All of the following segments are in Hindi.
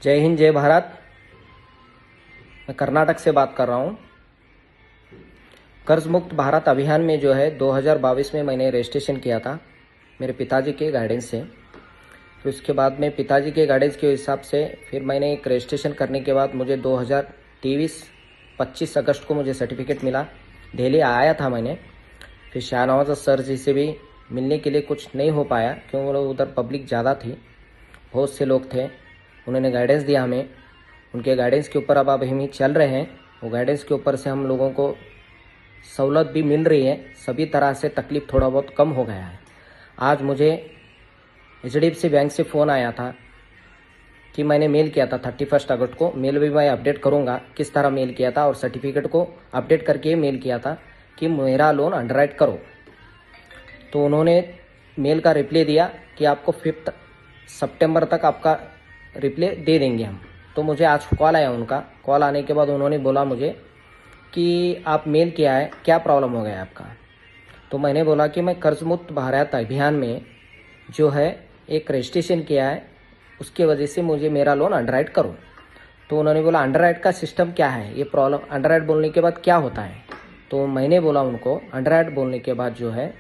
जय हिंद जय भारत। मैं कर्नाटक से बात कर रहा हूँ। कर्ज मुक्त भारत अभियान में जो है 2022 में मैंने रजिस्ट्रेशन किया था मेरे पिताजी के गाइडेंस से। फिर उसके बाद में पिताजी के गाइडेंस के हिसाब से फिर मैंने एक रजिस्ट्रेशन करने के बाद मुझे 2023 25 अगस्त को मुझे सर्टिफिकेट मिला। दिल्ली आया था मैंने। फिर शाहनवाज सर जी से भी मिलने के लिए कुछ नहीं हो पाया क्योंकि उधर पब्लिक ज़्यादा थी, बहुत से लोग थे। उन्होंने गाइडेंस दिया हमें, उनके गाइडेंस के ऊपर अब हम चल रहे हैं। वो गाइडेंस के ऊपर से हम लोगों को सहूलत भी मिल रही है, सभी तरह से तकलीफ थोड़ा बहुत कम हो गया है। आज मुझे HDFC बैंक से फ़ोन आया था कि मैंने मेल किया था 31 अगस्त को। मेल भी मैं अपडेट करूंगा किस तरह मेल किया था, और सर्टिफिकेट को अपडेट करके मेल किया था कि मेरा लोन अंडरराइट करो। तो उन्होंने मेल का रिप्लाई दिया कि आपको 5 सितंबर तक आपका रिप्लाई दे देंगे हम। तो मुझे आज कॉल आया उनका। कॉल आने के बाद उन्होंने बोला मुझे कि आप मेल किया है, क्या प्रॉब्लम हो गया आपका। तो मैंने बोला कि मैं कर्ज मुक्त भारत अभियान में जो है एक रजिस्ट्रेशन किया है, उसके वजह से मुझे मेरा लोन अंडरराइट करो। तो उन्होंने बोला अंडरराइट का सिस्टम क्या है, ये प्रॉब्लम अंडरराइट बोलने के बाद क्या होता है। तो मैंने बोला उनको अंडरराइट बोलने के बाद जो है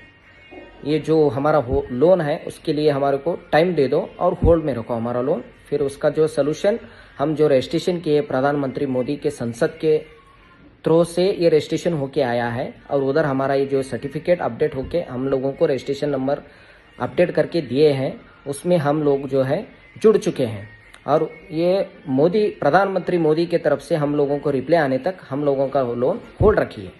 ये जो हमारा लोन है उसके लिए हमारे को टाइम दे दो और होल्ड में रखो हमारा लोन। फिर उसका जो सलूशन हम जो रजिस्ट्रेशन किए प्रधानमंत्री मोदी के संसद के थ्रू से ये रजिस्ट्रेशन होके आया है, और उधर हमारा ये जो सर्टिफिकेट अपडेट होके हम लोगों को रजिस्ट्रेशन नंबर अपडेट करके दिए हैं, उसमें हम लोग जो है जुड़ चुके हैं। और ये मोदी प्रधानमंत्री मोदी के तरफ से हम लोगों को रिप्लाई आने तक हम लोगों का लोन होल्ड रखिए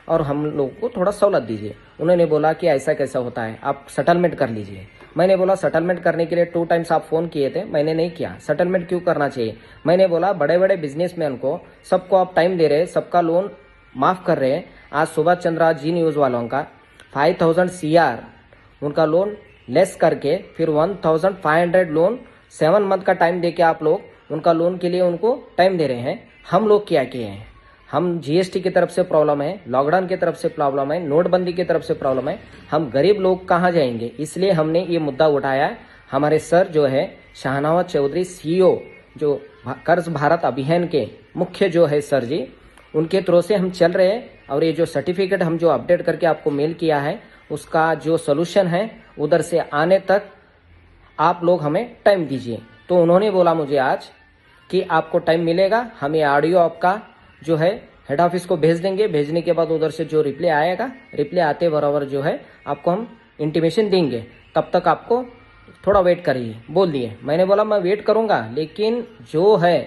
और हम लोगों को थोड़ा सहूलत दीजिए। उन्होंने बोला कि ऐसा कैसा होता है, आप सेटलमेंट कर लीजिए। मैंने बोला सेटलमेंट करने के लिए 2 टाइम्स आप फ़ोन किए थे, मैंने नहीं किया। सेटलमेंट क्यों करना चाहिए। मैंने बोला बड़े बड़े बिजनेसमैन को सबको आप टाइम दे रहे, सबका लोन माफ़ कर रहे हैं। आज सुभाष चंद्र जी न्यूज़ वालों का 5000 CR उनका लोन लेस करके फिर 1500 लोन 7 मंथ का टाइम दे के आप लोग उनका लोन के लिए उनको टाइम दे रहे हैं। हम लोग क्या किए हैं, हम GST की तरफ से प्रॉब्लम है, लॉकडाउन की तरफ से प्रॉब्लम है, नोटबंदी की तरफ से प्रॉब्लम है, हम गरीब लोग कहाँ जाएंगे। इसलिए हमने ये मुद्दा उठाया। हमारे सर जो है शाहनवाज चौधरी CEO जो कर्ज भारत अभियान के मुख्य जो है सर जी, उनके थ्रू से हम चल रहे हैं। और ये जो सर्टिफिकेट हम जो अपडेट करके आपको मेल किया है उसका जो सोल्यूशन है उधर से आने तक आप लोग हमें टाइम दीजिए। तो उन्होंने बोला मुझे आज कि आपको टाइम मिलेगा, हम ये ऑडियो आपका जो है हेड ऑफिस को भेज देंगे। भेजने के बाद उधर से जो रिप्लाई आएगा, रिप्लाई आते बराबर जो है आपको हम इंटीमेशन देंगे, तब तक आपको थोड़ा वेट करिए बोल दिए। मैंने बोला मैं वेट करूंगा, लेकिन जो है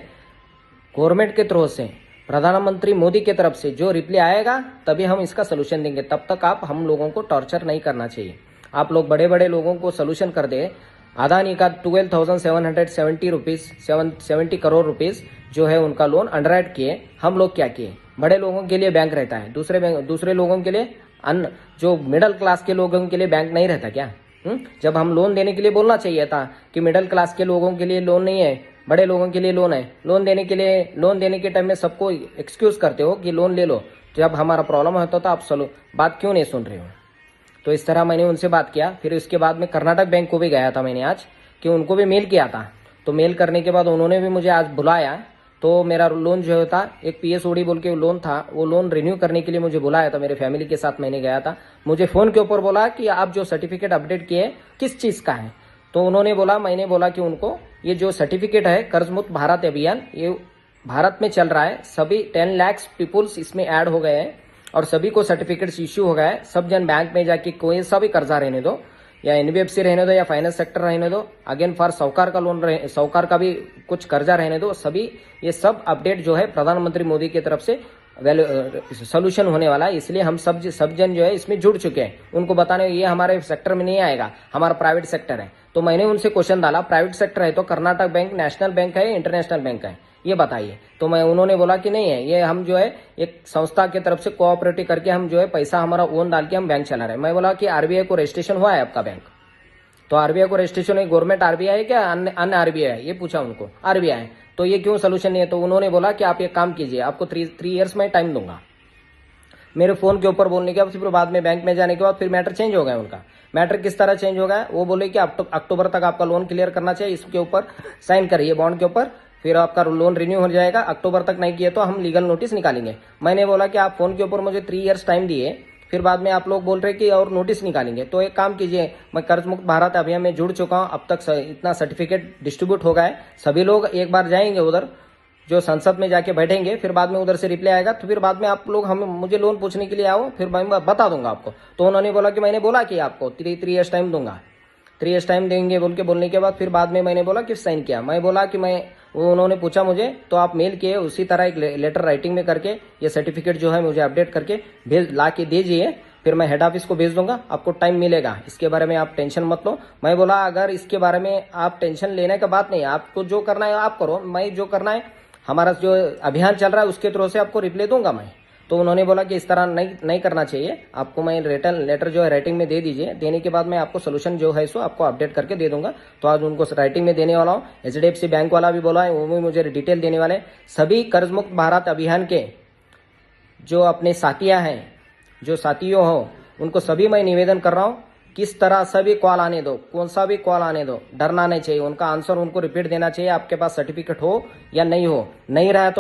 गवर्नमेंट के थ्रू से प्रधानमंत्री मोदी की तरफ से जो रिप्लाई आएगा तभी हम इसका सोल्यूशन देंगे। तब तक आप हम लोगों को टॉर्चर नहीं करना चाहिए। आप लोग बड़े बड़े लोगों को सोल्यूशन कर दे। अदानी का 12,770 रुपीज़ 70 करोड़ रुपीज़ जो है उनका लोन अंडरराइट किए। हम लोग क्या किए, बड़े लोगों के लिए बैंक रहता है, दूसरे लोगों के लिए जो मिडिल क्लास के लोगों के लिए बैंक नहीं रहता क्या। जब हम लोन देने के लिए बोलना चाहिए था कि मिडिल क्लास के लोगों के लिए लोन नहीं है, बड़े लोगों के लिए लोन है। लोन देने के टाइम में सबको एक्सक्यूज करते हो कि लोन ले लो। जब हमारा प्रॉब्लम होता तो आप बात क्यों नहीं सुन रहे हो। तो इस तरह मैंने उनसे बात किया। फिर उसके बाद में कर्नाटक बैंक को भी गया था मैंने आज, कि उनको भी मेल किया था। तो मेल करने के बाद उन्होंने भी मुझे आज बुलाया। तो मेरा लोन जो था एक PSOD बोल के लोन था, वो लोन रिन्यू करने के लिए मुझे बुलाया था। मेरे फैमिली के साथ मैंने गया था। मुझे फ़ोन के ऊपर बोला कि आप जो सर्टिफिकेट अपडेट किए किस चीज़ का है। तो उन्होंने बोला, मैंने बोला कि उनको ये जो सर्टिफिकेट है कर्ज मुक्त भारत अभियान, ये भारत में चल रहा है। सभी 10 लाख पीपुल्स इसमें ऐड हो गए हैं और सभी को सर्टिफिकेट्स इश्यू हो गया है। सब जन बैंक में जाके कोई सा भी कर्जा रहने दो, या NBFC रहने दो, या फाइनेंस सेक्टर रहने दो, अगेन फॉर साहूकार का लोन साहूकार का भी कुछ कर्जा रहने दो, सभी ये सब अपडेट जो है प्रधानमंत्री मोदी की तरफ से सोल्यूशन होने वाला है। इसलिए हम सब जन जो है इसमें जुड़ चुके हैं। उनको बताने ये हमारे सेक्टर में नहीं आएगा, हमारा प्राइवेट सेक्टर है। तो मैंने उनसे क्वेश्चन डाला, प्राइवेट सेक्टर है तो कर्नाटक बैंक नेशनल बैंक है, इंटरनेशनल बैंक है, ये बताइए। तो उन्होंने बोला कि नहीं है, ये हम जो है एक संस्था की तरफ से कोऑपरेटिव करके हम जो है पैसा हमारा ओन डाल के हम बैंक चला रहे हैं। मैं बोला कि RBI को रजिस्ट्रेशन हुआ है आपका बैंक। तो RBI को रजिस्ट्रेशन है, गवर्नमेंट RBI है क्या अन्य RBI है, ये पूछा उनको। RBI है, तो ये क्यों सोल्यूशन नहीं है। तो उन्होंने बोला कि आप एक काम कीजिए, आपको 3 ईयर्स में टाइम दूंगा। मेरे फोन के ऊपर बोलने के बाद फिर बाद में बैंक में जाने के बाद फिर मैटर चेंज हो गया उनका। मैटर किस तरह चेंज हो गया, वो बोले कि अक्टूबर तक आपका लोन क्लियर करना चाहिए, इसके ऊपर साइन करिए बॉन्ड के ऊपर फिर आपका लोन रिन्यू हो जाएगा, अक्टूबर तक नहीं किए तो हम लीगल नोटिस निकालेंगे। मैंने बोला कि आप फ़ोन के ऊपर मुझे 3 इयर्स टाइम दिए, फिर बाद में आप लोग बोल रहे कि और नोटिस निकालेंगे। तो एक काम कीजिए, मैं कर्ज मुक्त भारत अभियान में जुड़ चुका हूँ, अब तक इतना सर्टिफिकेट डिस्ट्रीब्यूट हो गया है, सभी लोग एक बार जाएंगे उधर, जो संसद में जाके बैठेंगे, फिर बाद में उधर से रिप्लाई आएगा, तो फिर बाद में आप लोग हम मुझे लोन पूछने के लिए आओ, फिर मैं बता दूंगा आपको। तो उन्होंने बोला कि मैंने बोला कि आपको 3 इयर्स टाइम दूंगा, 3 इयर्स टाइम देंगे बोल के बोलने के बाद फिर बाद में मैंने बोला कि साइन किया। मैं बोला कि उन्होंने पूछा मुझे, तो आप मेल किए, उसी तरह एक लेटर राइटिंग में करके ये सर्टिफिकेट जो है मुझे अपडेट करके ला के दीजिए, फिर मैं हेड ऑफिस को भेज दूंगा, आपको टाइम मिलेगा, इसके बारे में आप टेंशन मत लो। मैं बोला अगर इसके बारे में आप टेंशन लेने का बात नहीं है, आपको जो करना है आप करो, मैं जो करना है हमारा जो अभियान चल रहा है उसके थ्रू से आपको रिप्लाई दूंगा मैं। तो उन्होंने बोला कि इस तरह नहीं करना चाहिए, आपको मैं रिटर्न लेटर जो है राइटिंग में दे दीजिए, देने के बाद मैं आपको सोल्यूशन जो है सो आपको अपडेट करके दे दूंगा। तो आज उनको राइटिंग में देने वाला हूँ। HDFC बैंक वाला भी बोला है, वो भी मुझे डिटेल देने वाले। सभी कर्ज मुक्त भारत अभियान के जो अपने साथियां हैं, जो साथियों हो, उनको सभी मैं निवेदन कर रहा हूँ, किस तरह से भी कॉल आने दो, कौन सा भी कॉल आने दो, डरना नहीं चाहिए, उनका आंसर उनको रिपीट देना चाहिए, आपके पास सर्टिफिकेट हो या नहीं हो, नहीं रहा तो